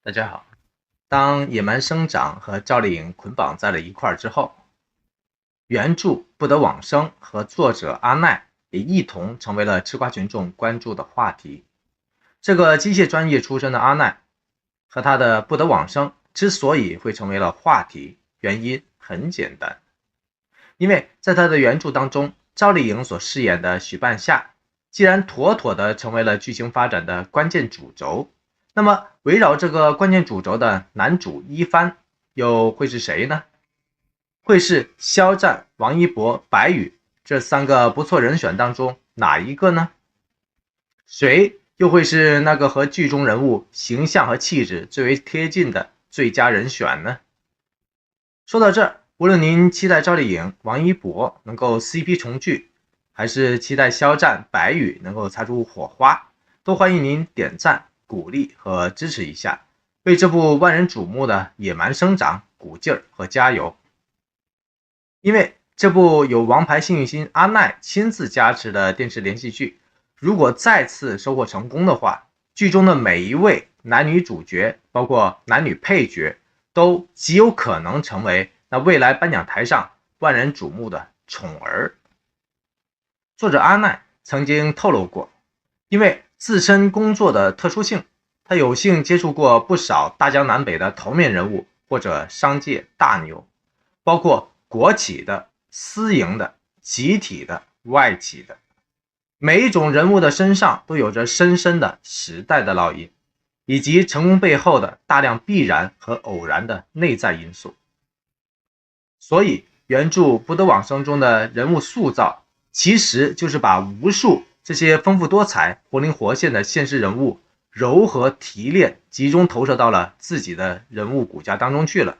大家好，当野蛮生长和赵丽颖捆绑在了一块之后，原著不得往生和作者阿奈也一同成为了吃瓜群众关注的话题。这个机械专业出身的阿奈和他的不得往生之所以会成为了话题，原因很简单，因为在他的原著当中，赵丽颖所饰演的许半夏既然妥妥的成为了剧情发展的关键主轴，那么围绕这个关键主轴的男主一帆又会是谁呢？会是肖战、王一博、白宇这三个不错人选当中哪一个呢？谁又会是那个和剧中人物形象和气质最为贴近的最佳人选呢？说到这儿，无论您期待赵丽颖、王一博能够 CP 重聚，还是期待肖战、白宇能够擦出火花，都欢迎您点赞、鼓励和支持一下，为这部万人瞩目的《野蛮生长》鼓劲儿和加油。因为这部有王牌幸运星阿奈亲自加持的电视连续剧，如果再次收获成功的话，剧中的每一位男女主角，包括男女配角，都极有可能成为那未来颁奖台上万人瞩目的宠儿。作者阿奈曾经透露过，因为自身工作的特殊性，他有幸接触过不少大江南北的头面人物或者商界大牛，包括国企的、私营的、集体的、外企的，每一种人物的身上都有着深深的时代的烙印，以及成功背后的大量必然和偶然的内在因素。所以原著《不得往生》中的人物塑造，其实就是把无数这些丰富多彩、活灵活现的现实人物糅合提炼，集中投射到了自己的人物骨架当中去了。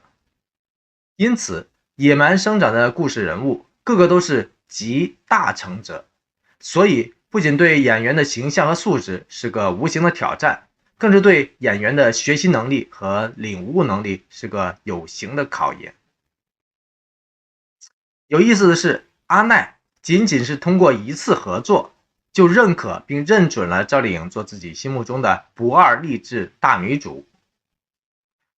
因此野蛮生长的故事人物个个都是集大成者，所以不仅对演员的形象和素质是个无形的挑战，更是对演员的学习能力和领悟能力是个有形的考验。有意思的是，阿奈仅仅是通过一次合作，就认可并认准了赵丽颖做自己心目中的不二励志大女主。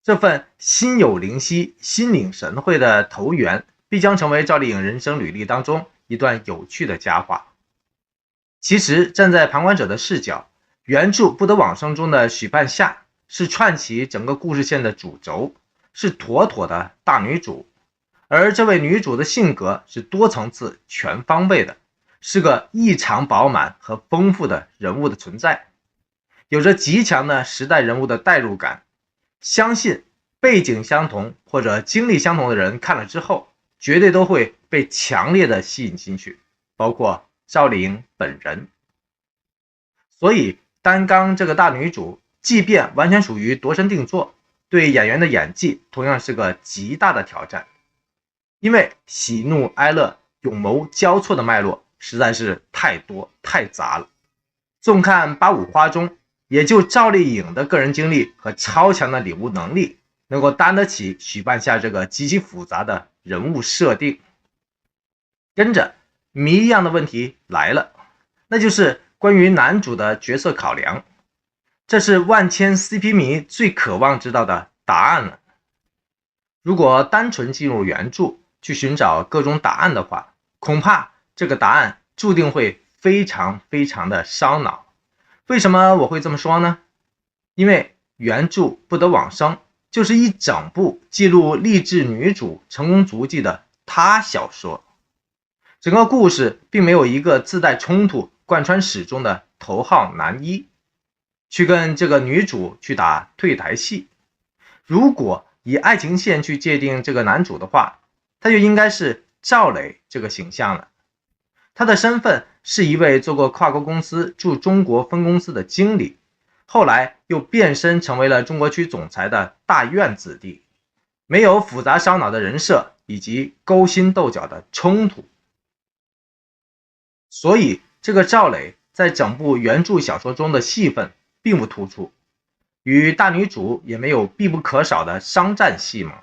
这份心有灵犀、心领神会的投缘，必将成为赵丽颖人生履历当中一段有趣的佳话。其实，站在旁观者的视角，原著《不得往生》中的许半夏是串起整个故事线的主轴，是妥妥的大女主。而这位女主的性格是多层次、全方位的，是个异常饱满和丰富的人物的存在，有着极强的时代人物的代入感。相信背景相同或者经历相同的人看了之后，绝对都会被强烈的吸引进去，包括赵丽颖本人。所以担纲这个大女主，即便完全属于度身定做，对演员的演技同样是个极大的挑战。因为喜怒哀乐、勇谋交错的脉络实在是太多太杂了。纵看八五花中，也就赵丽颖的个人经历和超强的领悟能力，能够担得起许半夏这个极其复杂的人物设定。跟着谜一样的问题来了，那就是关于男主的角色考量，这是万千 CP 迷最渴望知道的答案了。如果单纯进入原著去寻找各种答案的话，恐怕这个答案注定会非常非常的烧脑。为什么我会这么说呢？因为原著《不得往生》就是一整部记录励志女主成功足迹的他小说，整个故事并没有一个自带冲突贯穿始终的头号男一去跟这个女主去打对台戏。如果以爱情线去界定这个男主的话，他就应该是赵磊这个形象了。他的身份是一位做过跨国公司驻中国分公司的经理，后来又变身成为了中国区总裁的大院子弟，没有复杂烧脑的人设以及勾心斗角的冲突。所以这个赵磊在整部原著小说中的戏份并不突出，与大女主也没有必不可少的商战戏码。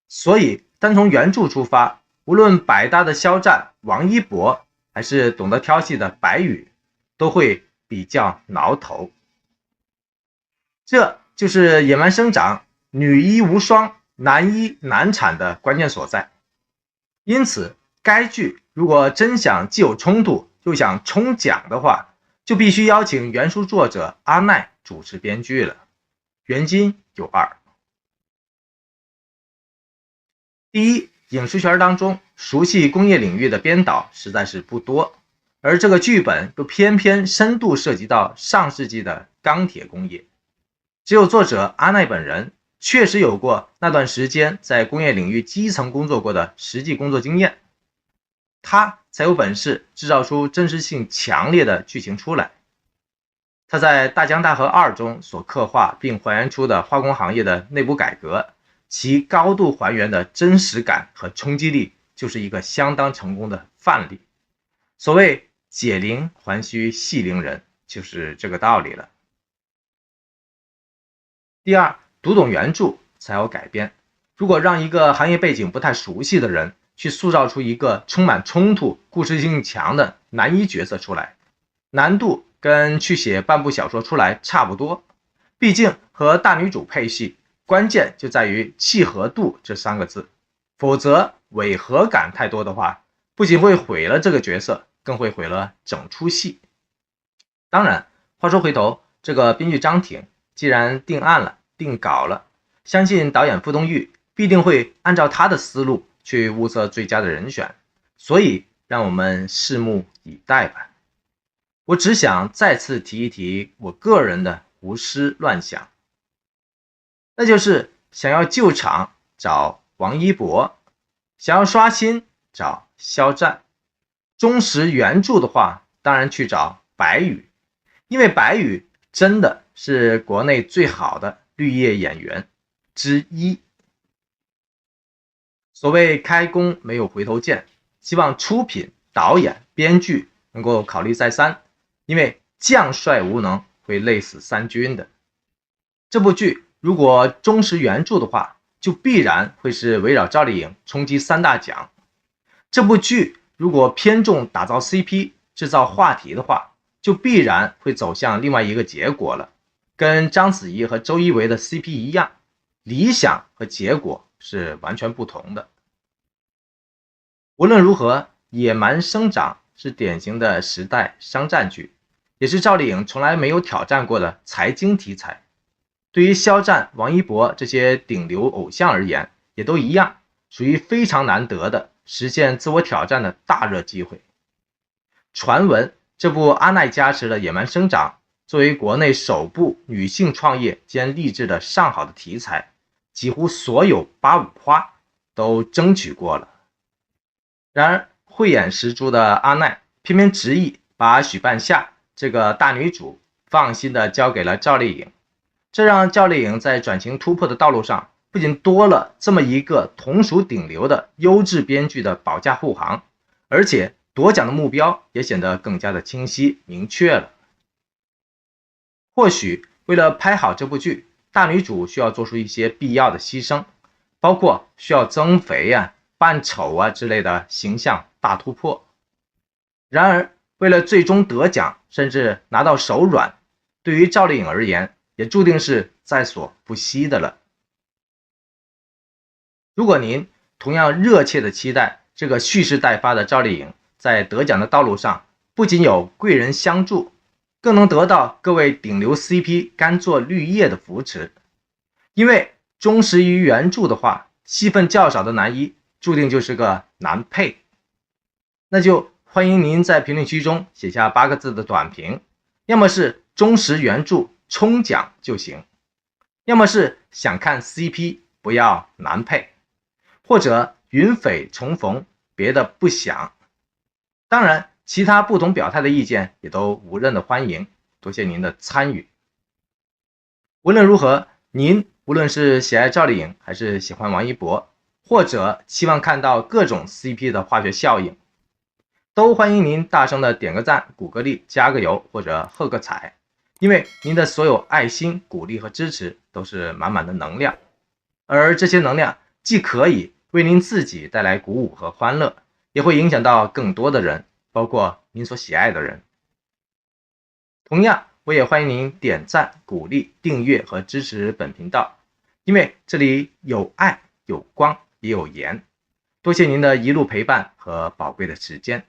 所以单从原著出发，无论百搭的肖战、王一博，还是懂得挑戏的白宇，都会比较挠头。这就是野蛮生长、女医无双、男医难产的关键所在。因此，该剧如果真想既有冲突又想冲奖的话，就必须邀请原书作者阿奈主持编剧了。原因有二：第一，影视圈当中熟悉工业领域的编导实在是不多，而这个剧本又偏偏深度涉及到上世纪的钢铁工业，只有作者阿奈本人确实有过那段时间在工业领域基层工作过的实际工作经验，他才有本事制造出真实性强烈的剧情出来。他在《大江大河2》中所刻画并还原出的化工行业的内部改革，其高度还原的真实感和冲击力，就是一个相当成功的范例。所谓解铃还须系铃人，就是这个道理了。第二，读懂原著才有改编。如果让一个行业背景不太熟悉的人去塑造出一个充满冲突、故事性强的男一角色出来，难度跟去写半部小说出来差不多。毕竟和大女主配戏，关键就在于契合度这3个字，否则违和感太多的话，不仅会毁了这个角色，更会毁了整出戏。当然，话说回头，这个编剧张挺既然定案了、定稿了，相信导演傅东育必定会按照他的思路去物色最佳的人选，所以让我们拭目以待吧。我只想再次提一提我个人的胡思乱想，那就是想要救场找王一博，想要刷新找肖战，忠实原著的话当然去找白宇，因为白宇真的是国内最好的绿叶演员之一。所谓开弓没有回头箭，希望出品、导演、编剧能够考虑再三，因为将帅无能会累死三军的。这部剧如果忠实原著的话，就必然会是围绕赵丽颖冲击3大奖。这部剧如果偏重打造 CP 制造话题的话，就必然会走向另外一个结果了，跟章子怡和周一围的 CP 一样，理想和结果是完全不同的。无论如何，野蛮生长是典型的时代商战剧，也是赵丽颖从来没有挑战过的财经题材。对于肖战、王一博这些顶流偶像而言，也都一样，属于非常难得的实现自我挑战的大热机会。传闻这部阿奈加持的《野蛮生长》作为国内首部女性创业兼励志的上好的题材，几乎所有85花都争取过了。然而慧眼识珠的阿奈偏偏执意把许半夏这个大女主放心的交给了赵丽颖，这让赵丽颖在转型突破的道路上不仅多了这么一个同属顶流的优质编剧的保驾护航，而且夺奖的目标也显得更加的清晰明确了。或许为了拍好这部剧，大女主需要做出一些必要的牺牲，包括需要增肥啊、扮丑啊之类的形象大突破。然而为了最终得奖甚至拿到手软，对于赵丽颖而言也注定是在所不惜的了。如果您同样热切的期待这个蓄势待发的赵丽颖在得奖的道路上不仅有贵人相助，更能得到各位顶流 CP 甘做绿叶的扶持，因为忠实于原著的话，戏份较少的男一注定就是个男配。那就欢迎您在评论区中写下8个字的短评，要么是忠实原著冲奖就行，要么是想看 CP 不要男配，或者云匪重逢，别的不想。当然其他不同表态的意见也都无任的欢迎，多谢您的参与。无论如何，您无论是喜爱赵丽颖还是喜欢王一博，或者期望看到各种 CP 的化学效应，都欢迎您大声的点个赞、鼓个励、加个油或者喝个彩，因为您的所有爱心、鼓励和支持都是满满的能量，而这些能量既可以为您自己带来鼓舞和欢乐，也会影响到更多的人，包括您所喜爱的人。同样，我也欢迎您点赞、鼓励、订阅和支持本频道，因为这里有爱、有光，也有盐。多谢您的一路陪伴和宝贵的时间。